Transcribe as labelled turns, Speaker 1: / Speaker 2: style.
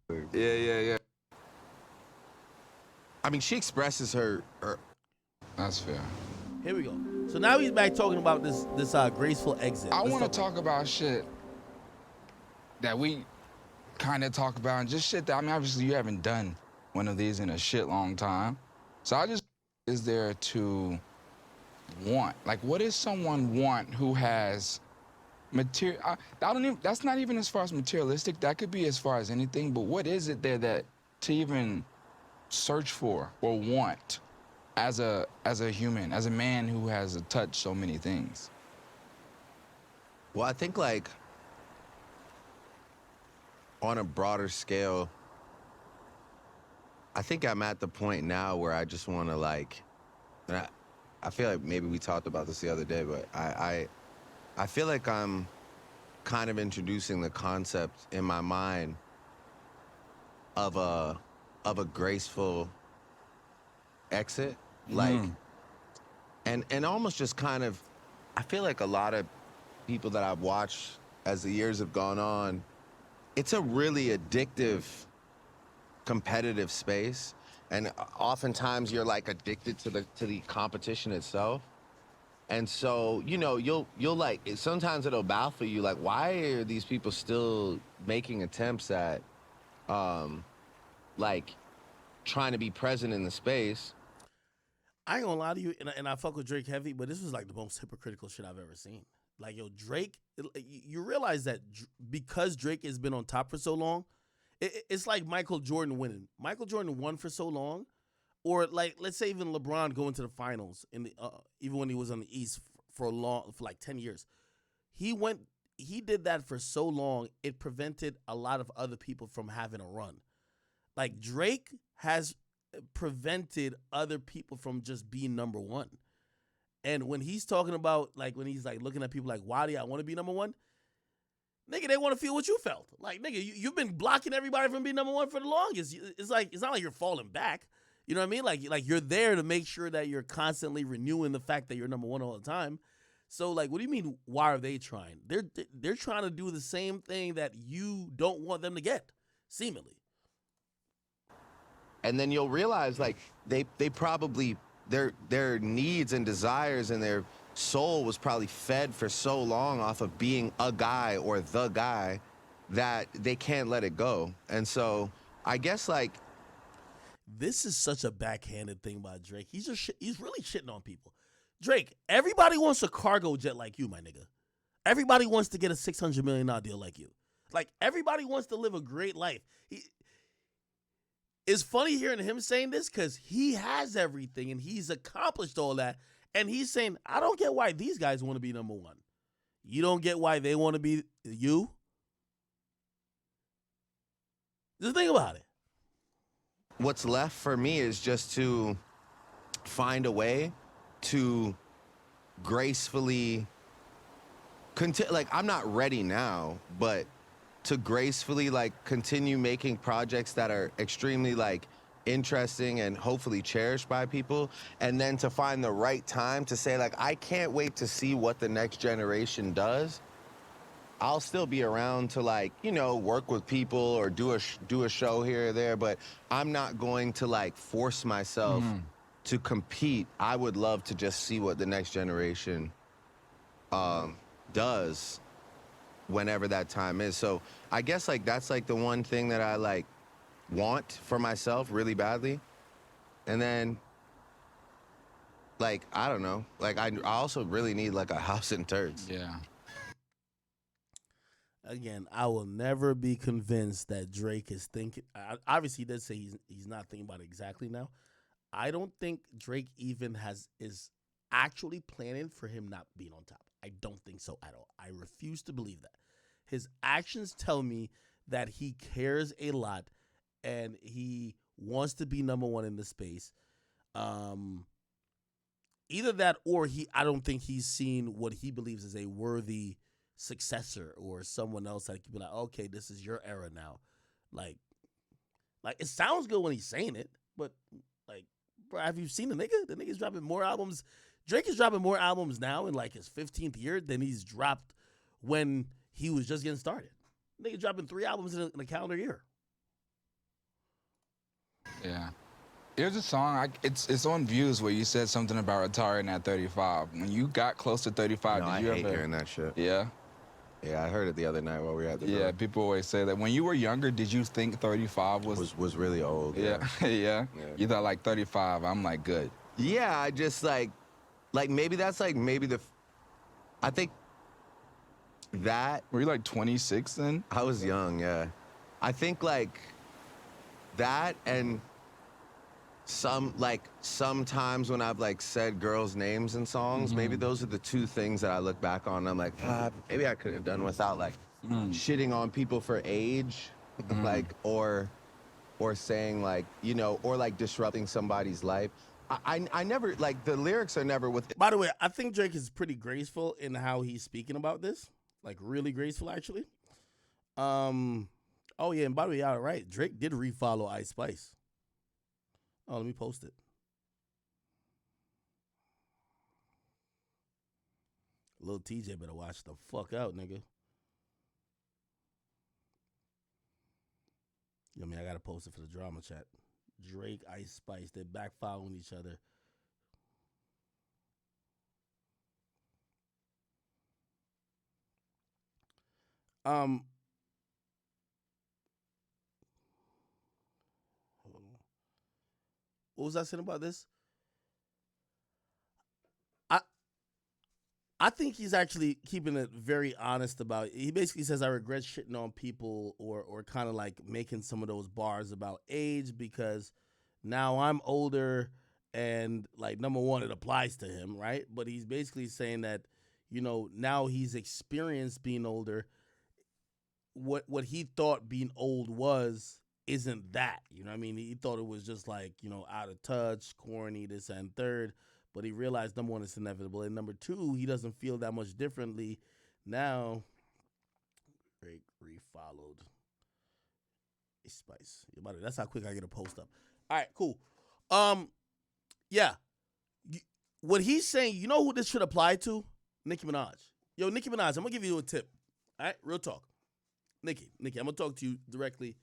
Speaker 1: Yeah. I mean, she expresses her.
Speaker 2: That's fair.
Speaker 3: Here we go. So now he's back talking about this graceful exit.
Speaker 2: I
Speaker 3: Let's
Speaker 2: want to
Speaker 3: talk.
Speaker 2: talk about shit that we kind of talk about and just shit that, I mean, obviously you haven't done one of these in a shit long time. So I just, is there to want? Like, what does someone want who has material? I don't even, that's not even as far as materialistic. That could be as far as anything, but what is it there that to even search for or want as a human, as a man who has touched so many things?
Speaker 1: Well, I think like on a broader scale, I think I'm at the point now where I just want to like, and I feel like maybe we talked about this the other day, but I feel like I'm kind of introducing the concept in my mind of a graceful exit, like, and almost just kind of, I feel like a lot of people that I've watched as the years have gone on, it's a really addictive, competitive space, and oftentimes you're like addicted to the competition itself. And so, you know, you'll like sometimes it'll baffle you, like, why are these people still making attempts at like trying to be present in the space?
Speaker 3: I ain't gonna lie to you, and I fuck with Drake heavy, but this was like the most hypocritical shit I've ever seen. Like, yo, Drake, you realize that because Drake has been on top for so long, it's like Michael Jordan winning. Michael Jordan won for so long, or like let's say even LeBron going to the finals in the even when he was on the East for like 10 years. He went, he did that for so long, it prevented a lot of other people from having a run. Like Drake has prevented other people from just being number one. And when he's talking about, like, when he's like looking at people like, why do I want to be number one? Nigga, they want to feel what you felt. Like, nigga, you've been blocking everybody from being number one for the longest. It's like, it's not like you're falling back. You know what I mean? Like you're there to make sure that you're constantly renewing the fact that you're number one all the time. So, like, what do you mean? Why are they trying? They're trying to do the same thing that you don't want them to get, seemingly.
Speaker 1: And then you'll realize like they probably their needs and desires and their soul was probably fed for so long off of being a guy or the guy that they can't let it go. And so I guess like
Speaker 3: This is such a backhanded thing by Drake. He's really shitting on people. Drake, everybody wants a cargo jet like you, my nigga. Everybody wants to get a $600 million deal like you. Like, everybody wants to live a great life. It's funny hearing him saying this because he has everything and he's accomplished all that. And he's saying, I don't get why these guys want to be number one. You don't get why they want to be you? Just think about it.
Speaker 1: what's left for me is just to find a way to gracefully like I'm not ready now, but to gracefully like continue making projects that are extremely like interesting and hopefully cherished by people, and then to find the right time to say like I can't wait to see what the next generation does. I'll still be around to like, you know, work with people or do a show here or there, but I'm not going to like force myself to compete. I would love to just see what the next generation does whenever that time is. So I guess like that's like the one thing that I like want for myself really badly. And then like I don't know, like I also really need like a house in Turks.
Speaker 2: Yeah.
Speaker 3: Again, I will never be convinced that Drake is thinking. Obviously, he did say he's not thinking about it exactly now. I don't think Drake even is actually planning for him not being on top. I don't think so at all. I refuse to believe that. His actions tell me that he cares a lot and he wants to be number one in the space. Either that or I don't think he's seen what he believes is a worthy successor or someone else that could be like, okay, this is your era now. Like it sounds good when he's saying it, but like, bro, have you seen the nigga? The nigga's dropping more albums. Drake is dropping more albums now in like his 15th year than he's dropped when he was just getting started. Nigga dropping 3 albums in a calendar year.
Speaker 2: Yeah. Here's a song. It's on Views where you said something about retiring at 35. When you got close to 35,
Speaker 1: No,
Speaker 2: did
Speaker 1: I
Speaker 2: you
Speaker 1: hate
Speaker 2: ever?
Speaker 1: hearing that shit.
Speaker 2: Yeah.
Speaker 1: Yeah, I heard it the other night while we were at the
Speaker 2: Yeah.
Speaker 1: door.
Speaker 2: People always say that. When you were younger, did you think 35
Speaker 1: Was really old.
Speaker 2: Yeah.
Speaker 1: Yeah.
Speaker 2: Yeah.
Speaker 1: Yeah.
Speaker 2: You thought like 35. I'm like good.
Speaker 1: Yeah, I just like maybe that's like maybe I think that
Speaker 2: Were you like 26 then?
Speaker 1: I was young. Yeah, I think like that and sometimes when I've like said girls' names in songs, maybe those are the two things that I look back on. And I'm like, maybe I could have done without like shitting on people for age, like or saying like or like disrupting somebody's life. I never like the lyrics are never with.
Speaker 3: By the way, I think Drake is pretty graceful in how he's speaking about this. Like really graceful, actually. Oh yeah, and by the way, y'all right. Drake did refollow Ice Spice. Oh, let me post it. Little TJ better watch the fuck out, nigga. I mean, I gotta post it for the drama chat. Drake, Ice Spice, they're back following each other. What was I saying about this? I I think he's actually keeping it very honest about it. He basically says I regret shitting on people or kind of like making some of those bars about age because now I'm older and like number one, it applies to him, right? But he's basically saying that, now he's experienced being older. What he thought being old was isn't that. You know what I mean? He thought it was just like, out of touch, corny, this and third. But he realized number one, it's inevitable. And number two, he doesn't feel that much differently now. Drake refollowed a Spice. That's how quick I get a post up. All right, cool. Yeah. What he's saying, you know who this should apply to? Nicki Minaj. Yo, Nicki Minaj, I'm gonna give you a tip. All right, real talk. Nicki, I'm gonna talk to you directly.